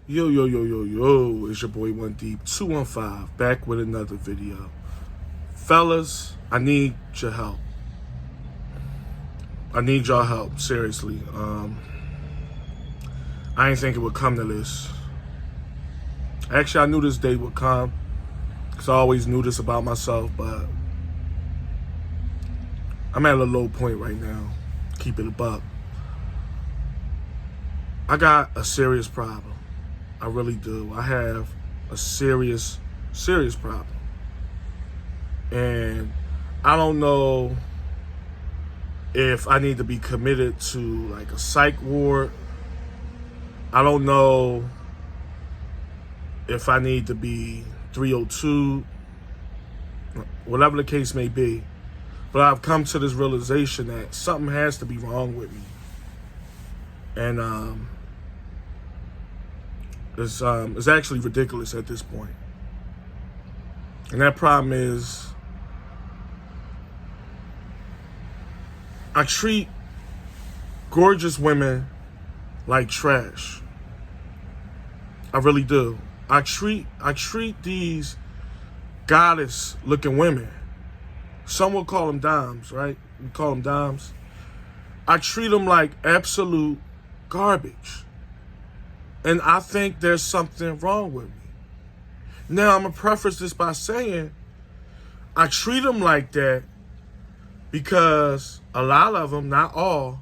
Yo, yo, yo, yo, yo, it's your boy One Deep 215 back with another video. Fellas, I need your help. I need y'all help, seriously. I ain't think it would come to this. Actually, I knew this day would come because I always knew this about myself, but I'm at a low point right now. Keep it a buck. I got a serious problem. I really do. I have a serious problem. And I don't know if I need to be committed to like a psych ward. I don't know if I need to be 302, whatever the case may be. But I've come to this realization that something has to be wrong with me. And it's actually ridiculous at this point. And that problem is I treat gorgeous women like trash. I really do. I treat these goddess looking women. Some will call them dimes, right? We call them dimes. I treat them like absolute garbage. And I think there's something wrong with me. Now, I'm going to preface this by saying I treat them like that because a lot of them, not all,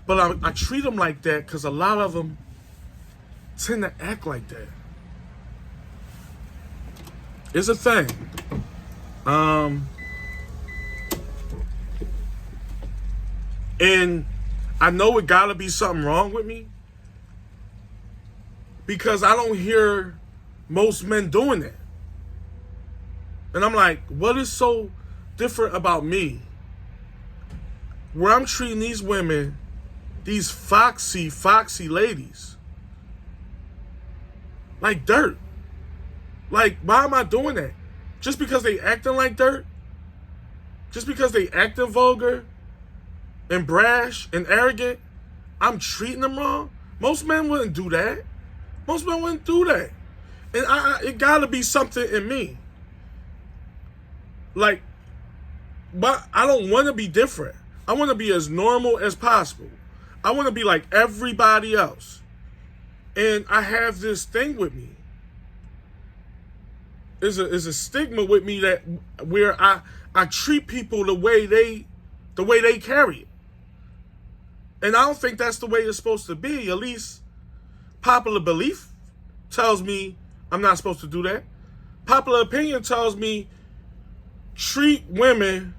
but I treat them like that because a lot of them tend to act like that. It's a thing. And I know it gotta be something wrong with me because I don't hear most men doing that. And I'm like, what is so different about me? Where I'm treating these women, these foxy ladies, like dirt. Like, why am I doing that? Just because they acting like dirt? Just because they acting vulgar and brash and arrogant, I'm treating them wrong? Most men wouldn't do that. Most men wouldn't do that. And it gotta be something in me. Like, but I don't want to be different. I want to be as normal as possible. I want to be like everybody else. And I have this thing with me. There's a stigma with me that where I treat people the way they carry it. And I don't think that's the way it's supposed to be. At least popular belief tells me I'm not supposed to do that. Popular opinion tells me treat women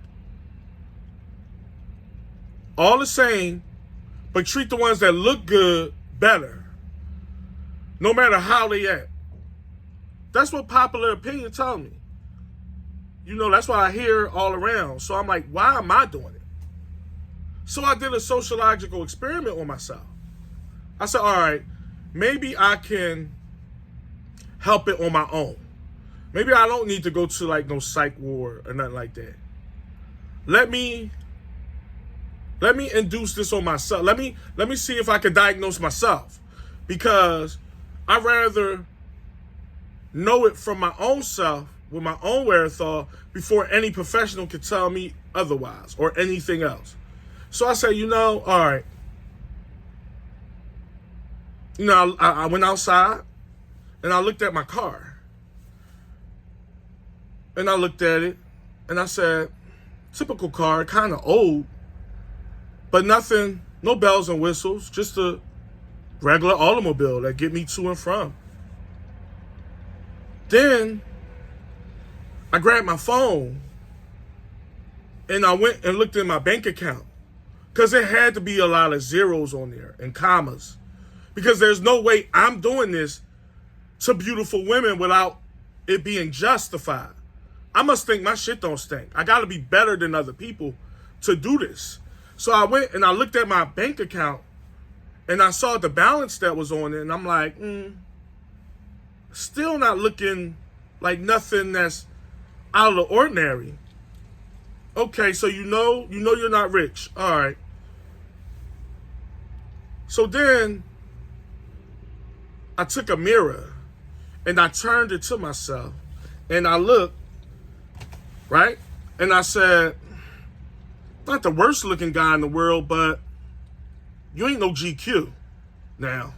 all the same, but treat the ones that look good better, no matter how they act. That's what popular opinion tells me. You know, that's what I hear all around. So I'm like, why am I doing it? So I did a sociological experiment on myself. I said, all right, maybe I can help it on my own. Maybe I don't need to go to like no psych ward or nothing like that. Let me induce this on myself. Let me see if I can diagnose myself, because I'd rather know it from my own self with my own wherewithal before any professional could tell me otherwise or anything else. So I said, all right. I went outside and I looked at my car. And I looked at it and I said, typical car, kind of old, but nothing, no bells and whistles, just a regular automobile that get me to and from. Then I grabbed my phone and I went and looked at my bank account, because there had to be a lot of zeros on there and commas, because there's no way I'm doing this to beautiful women without it being justified. I must think my shit don't stink. I got to be better than other people to do this. So I went and I looked at my bank account and I saw the balance that was on it, and I'm like, still not looking like nothing that's out of the ordinary. Okay, so you know you're not rich. All right. So then I took a mirror and I turned it to myself and I looked, right? And I said, not the worst looking guy in the world, but you ain't no GQ now.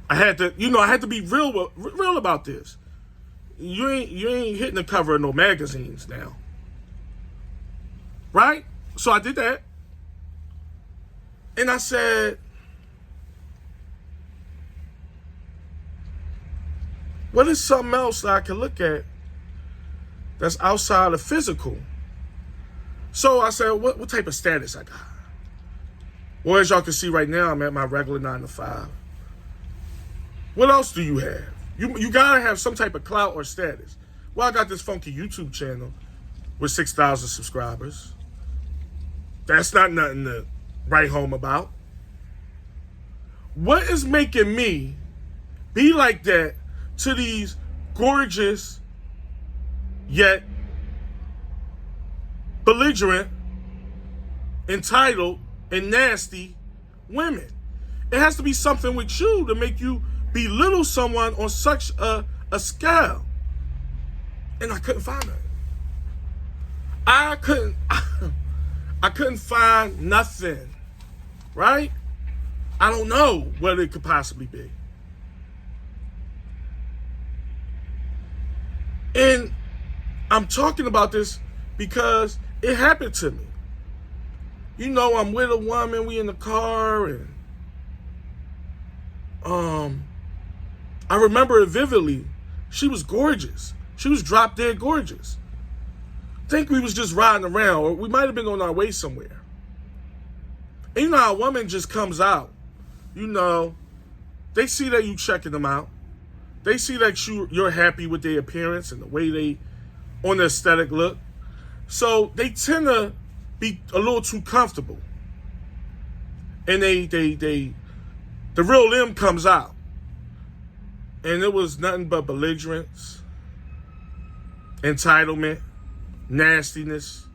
I had to be real about this. You ain't hitting the cover of no magazines now. Right? So I did that. And I said, what is something else that I can look at that's outside of physical? So I said, what type of status I got? Well, as y'all can see right now, I'm at my regular 9 to 5. What else do you have? You gotta have some type of clout or status. Well, I got this funky YouTube channel with 6,000 subscribers. That's not nothing to write home about. What is making me be like that to these gorgeous yet belligerent, entitled, and nasty women? It has to be something with you to make you belittle someone on such a scale. And I couldn't find it. I couldn't find nothing, right? I don't know what it could possibly be. And I'm talking about this because it happened to me. You know, I'm with a woman, we in the car, and I remember it vividly. She was gorgeous. She was drop dead gorgeous. I think we was just riding around, or we might have been on our way somewhere. And you know how a woman just comes out. You know, they see that you checking them out. They see that you're happy with their appearance and the way they on the aesthetic look. So they tend to be a little too comfortable. And the real them comes out. And it was nothing but belligerence, entitlement, nastiness.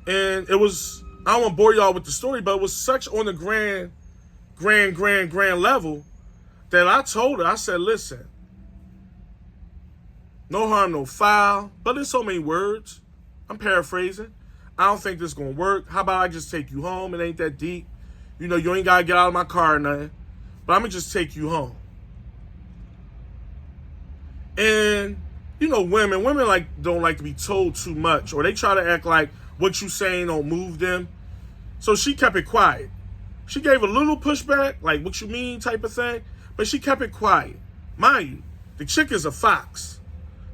And it was, I don't want to bore y'all with the story, but it was such on the grand level that I told her, I said, listen, no harm, no foul, but in so many words. I'm paraphrasing. I don't think this is going to work. How about I just take you home? It ain't that deep. You know, you ain't got to get out of my car or nothing, but I'm going to just take you home. And, you know, women don't like to be told too much, or they try to act like what you saying don't move them. So she kept it quiet. She gave a little pushback, like what you mean type of thing, but she kept it quiet. Mind you, the chick is a fox.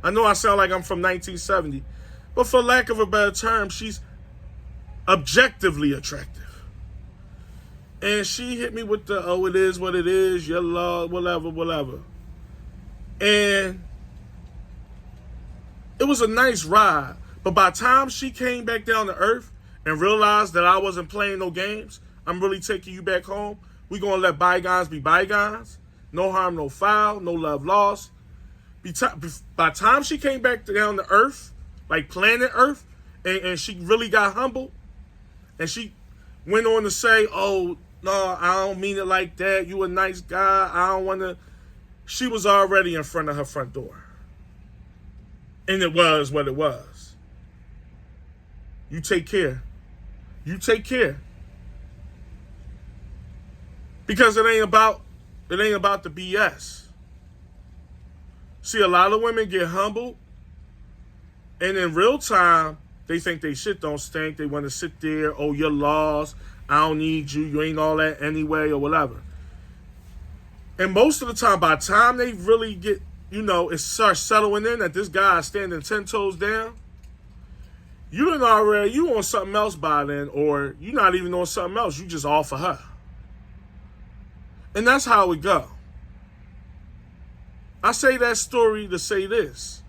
I know I sound like I'm from 1970, but for lack of a better term, she's objectively attractive. And she hit me with the, oh, it is what it is, your love, whatever. And it was a nice ride. But by the time she came back down to earth and realized that I wasn't playing no games, I'm really taking you back home. We're going to let bygones be bygones. No harm, no foul, no love lost. By the time she came back down to earth, like planet Earth, and she really got humble, and she went on to say, oh, no, I don't mean it like that. You a nice guy. I don't want to. She was already in front of her front door. And it was what it was. You take care. You take care. Because it ain't about the BS. See, a lot of women get humbled, and in real time, they think they shit don't stink. They want to sit there, oh, you're lost. I don't need you. You ain't all that anyway, or whatever. And most of the time, by the time they really get, you know, it starts settling in that this guy is standing 10 toes down, you on something else by then, or you're not even on something else. You just all for her. And that's how it go. I say that story to say this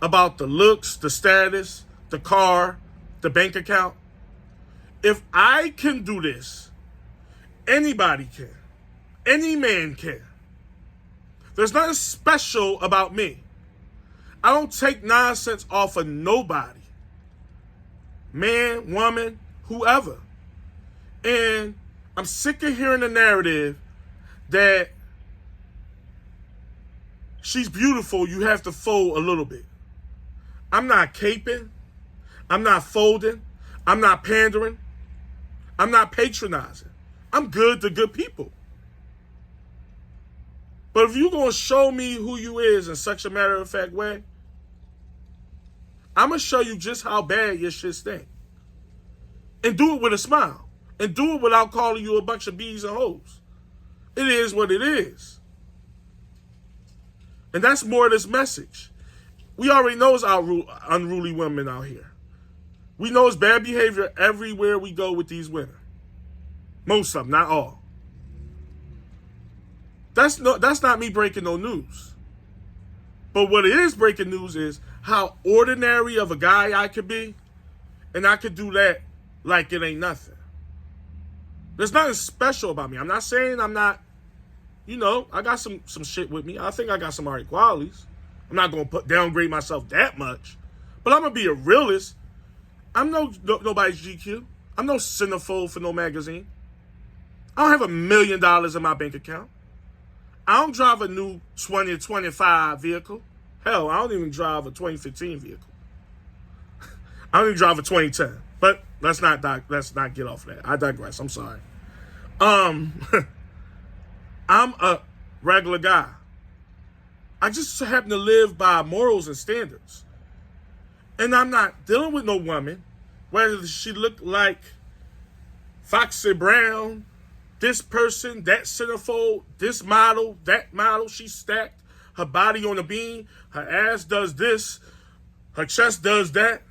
about the looks, the status, the car, the bank account. If I can do this, anybody can. Any man can. There's nothing special about me. I don't take nonsense off of nobody. Man, woman, whoever. And I'm sick of hearing the narrative that she's beautiful, you have to fold a little bit. I'm not caping. I'm not folding. I'm not pandering. I'm not patronizing. I'm good to good people. But if you're going to show me who you is in such a matter-of-fact way, I'm going to show you just how bad your shit stink. And do it with a smile. And do it without calling you a bunch of bees and hoes. It is what it is. And that's more of this message. We already know it's unruly women out here. We know it's bad behavior everywhere we go with these women. Most of them, not all. That's not me breaking no news. But what it is breaking news is how ordinary of a guy I could be, and I could do that like it ain't nothing. There's nothing special about me. I'm not saying I'm not, I got some shit with me. I think I got some alright qualities. I'm not going to downgrade myself that much. But I'm going to be a realist. I'm nobody's GQ. I'm no centerfold for no magazine. I don't have $1 million in my bank account. I don't drive a new 2025 vehicle. Hell, I don't even drive a 2015 vehicle. I don't even drive a 2010. But let's not get off that. I digress. I'm sorry. I'm a regular guy. I just happen to live by morals and standards. And I'm not dealing with no woman, whether she look like Foxy Brown, this person, that centerfold, this model, that model, she's stacked, her body on a beam, her ass does this, her chest does that,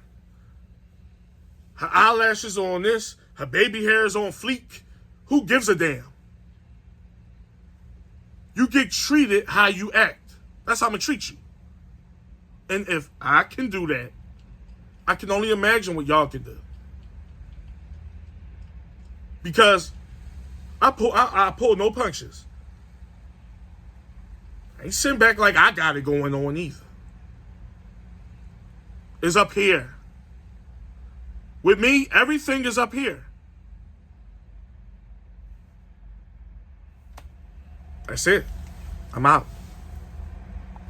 her eyelashes on this, her baby hair is on fleek. Who gives a damn? You get treated how you act. That's how I'm going to treat you. And if I can do that, I can only imagine what y'all can do. Because I pull no punches. I ain't sitting back like I got it going on either. It's up here. With me, everything is up here. That's it. I'm out.